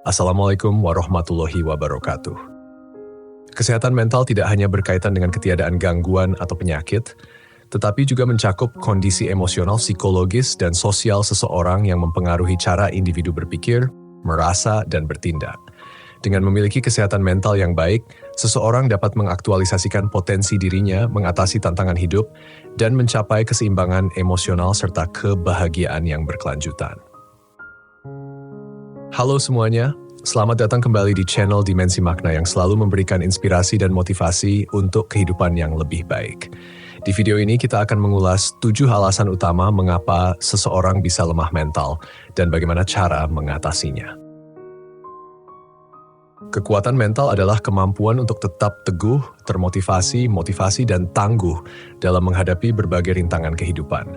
Assalamualaikum warahmatullahi wabarakatuh. Kesehatan mental tidak hanya berkaitan dengan ketiadaan gangguan atau penyakit, tetapi juga mencakup kondisi emosional, psikologis, dan sosial seseorang yang mempengaruhi cara individu berpikir, merasa, dan bertindak. Dengan memiliki kesehatan mental yang baik, seseorang dapat mengaktualisasikan potensi dirinya, mengatasi tantangan hidup, dan mencapai keseimbangan emosional serta kebahagiaan yang berkelanjutan. Halo semuanya, selamat datang kembali di channel Dimensi Makna yang selalu memberikan inspirasi dan motivasi untuk kehidupan yang lebih baik. Di video ini kita akan mengulas 7 alasan utama mengapa seseorang bisa lemah mental dan bagaimana cara mengatasinya. Kekuatan mental adalah kemampuan untuk tetap teguh, termotivasi, motivasi, dan tangguh dalam menghadapi berbagai rintangan kehidupan.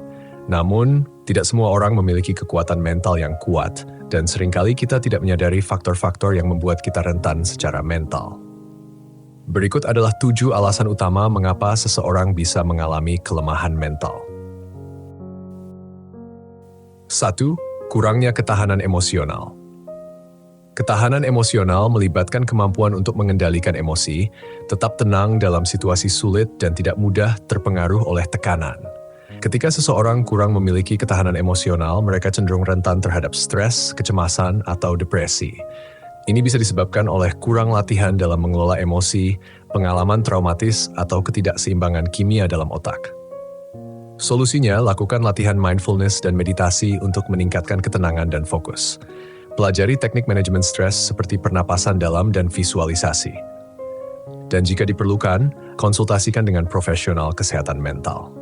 Namun, tidak semua orang memiliki kekuatan mental yang kuat, dan seringkali kita tidak menyadari faktor-faktor yang membuat kita rentan secara mental. Berikut adalah 7 alasan utama mengapa seseorang bisa mengalami kelemahan mental. 1. Kurangnya ketahanan emosional. Ketahanan emosional melibatkan kemampuan untuk mengendalikan emosi, tetap tenang dalam situasi sulit dan tidak mudah terpengaruh oleh tekanan. Ketika seseorang kurang memiliki ketahanan emosional, mereka cenderung rentan terhadap stres, kecemasan, atau depresi. Ini bisa disebabkan oleh kurang latihan dalam mengelola emosi, pengalaman traumatis, atau ketidakseimbangan kimia dalam otak. Solusinya, lakukan latihan mindfulness dan meditasi untuk meningkatkan ketenangan dan fokus. Pelajari teknik manajemen stres seperti pernapasan dalam dan visualisasi. Dan jika diperlukan, konsultasikan dengan profesional kesehatan mental.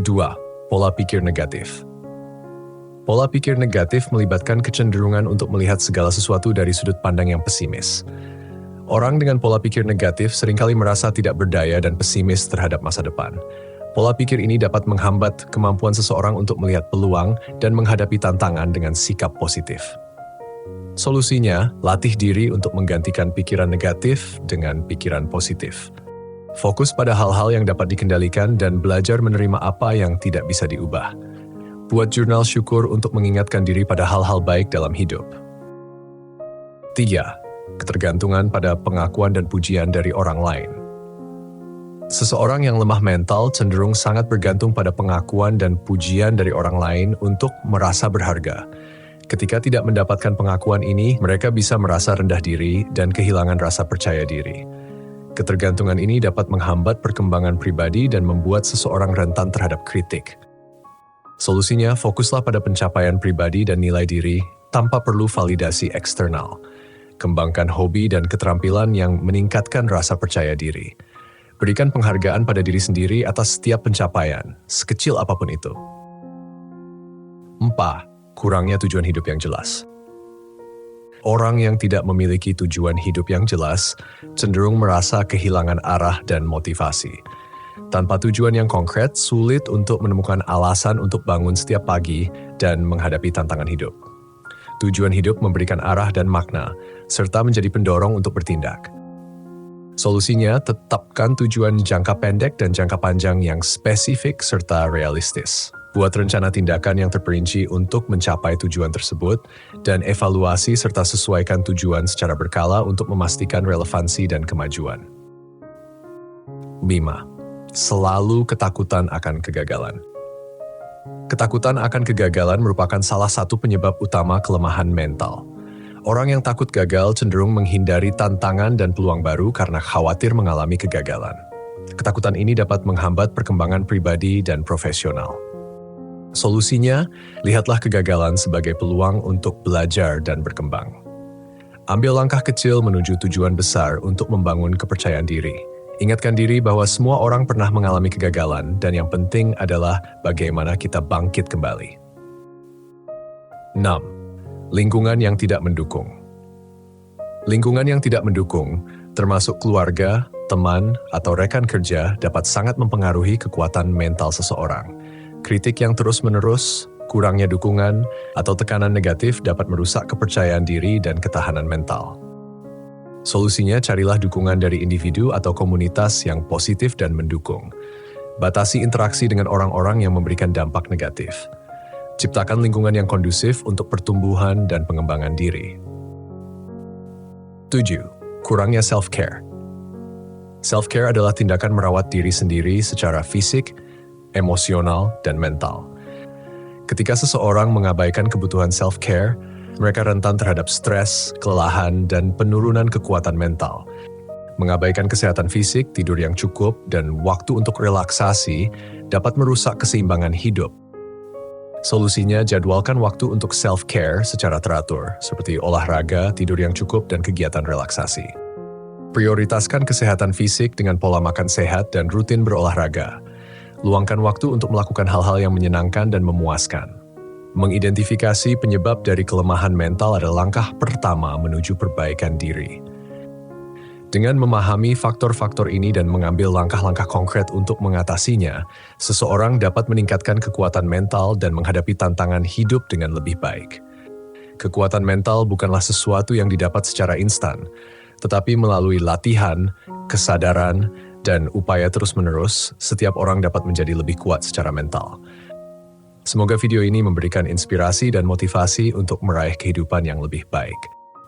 2. Pola pikir negatif. Pola pikir negatif melibatkan kecenderungan untuk melihat segala sesuatu dari sudut pandang yang pesimis. Orang dengan pola pikir negatif seringkali merasa tidak berdaya dan pesimis terhadap masa depan. Pola pikir ini dapat menghambat kemampuan seseorang untuk melihat peluang dan menghadapi tantangan dengan sikap positif. Solusinya, latih diri untuk menggantikan pikiran negatif dengan pikiran positif. Fokus pada hal-hal yang dapat dikendalikan dan belajar menerima apa yang tidak bisa diubah. Buat jurnal syukur untuk mengingatkan diri pada hal-hal baik dalam hidup. 3. Ketergantungan pada pengakuan dan pujian dari orang lain. Seseorang yang lemah mental cenderung sangat bergantung pada pengakuan dan pujian dari orang lain untuk merasa berharga. Ketika tidak mendapatkan pengakuan ini, mereka bisa merasa rendah diri dan kehilangan rasa percaya diri. Ketergantungan ini dapat menghambat perkembangan pribadi dan membuat seseorang rentan terhadap kritik. Solusinya, fokuslah pada pencapaian pribadi dan nilai diri tanpa perlu validasi eksternal. Kembangkan hobi dan keterampilan yang meningkatkan rasa percaya diri. Berikan penghargaan pada diri sendiri atas setiap pencapaian, sekecil apapun itu. 4. Kurangnya tujuan hidup yang jelas. Orang yang tidak memiliki tujuan hidup yang jelas cenderung merasa kehilangan arah dan motivasi. Tanpa tujuan yang konkret, sulit untuk menemukan alasan untuk bangun setiap pagi dan menghadapi tantangan hidup. Tujuan hidup memberikan arah dan makna, serta menjadi pendorong untuk bertindak. Solusinya, tetapkan tujuan jangka pendek dan jangka panjang yang spesifik serta realistis. Buat rencana tindakan yang terperinci untuk mencapai tujuan tersebut, dan evaluasi serta sesuaikan tujuan secara berkala untuk memastikan relevansi dan kemajuan. 5. Selalu ketakutan akan kegagalan. Ketakutan akan kegagalan merupakan salah satu penyebab utama kelemahan mental. Orang yang takut gagal cenderung menghindari tantangan dan peluang baru karena khawatir mengalami kegagalan. Ketakutan ini dapat menghambat perkembangan pribadi dan profesional. Solusinya, lihatlah kegagalan sebagai peluang untuk belajar dan berkembang. Ambil langkah kecil menuju tujuan besar untuk membangun kepercayaan diri. Ingatkan diri bahwa semua orang pernah mengalami kegagalan dan yang penting adalah bagaimana kita bangkit kembali. 6. Lingkungan yang tidak mendukung. Lingkungan yang tidak mendukung, termasuk keluarga, teman, atau rekan kerja, dapat sangat mempengaruhi kekuatan mental seseorang. Kritik yang terus-menerus, kurangnya dukungan, atau tekanan negatif dapat merusak kepercayaan diri dan ketahanan mental. Solusinya, carilah dukungan dari individu atau komunitas yang positif dan mendukung. Batasi interaksi dengan orang-orang yang memberikan dampak negatif. Ciptakan lingkungan yang kondusif untuk pertumbuhan dan pengembangan diri. 7. Kurangnya self-care. Self-care adalah tindakan merawat diri sendiri secara fisik, emosional, dan mental. Ketika seseorang mengabaikan kebutuhan self-care, mereka rentan terhadap stres, kelelahan, dan penurunan kekuatan mental. Mengabaikan kesehatan fisik, tidur yang cukup, dan waktu untuk relaksasi dapat merusak keseimbangan hidup. Solusinya, jadwalkan waktu untuk self-care secara teratur, seperti olahraga, tidur yang cukup, dan kegiatan relaksasi. Prioritaskan kesehatan fisik dengan pola makan sehat dan rutin berolahraga. Luangkan waktu untuk melakukan hal-hal yang menyenangkan dan memuaskan. Mengidentifikasi penyebab dari kelemahan mental adalah langkah pertama menuju perbaikan diri. Dengan memahami faktor-faktor ini dan mengambil langkah-langkah konkret untuk mengatasinya, seseorang dapat meningkatkan kekuatan mental dan menghadapi tantangan hidup dengan lebih baik. Kekuatan mental bukanlah sesuatu yang didapat secara instan, tetapi melalui latihan, kesadaran, dan upaya terus-menerus, setiap orang dapat menjadi lebih kuat secara mental. Semoga video ini memberikan inspirasi dan motivasi untuk meraih kehidupan yang lebih baik.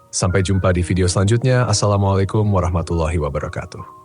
Sampai jumpa di video selanjutnya. Assalamualaikum warahmatullahi wabarakatuh.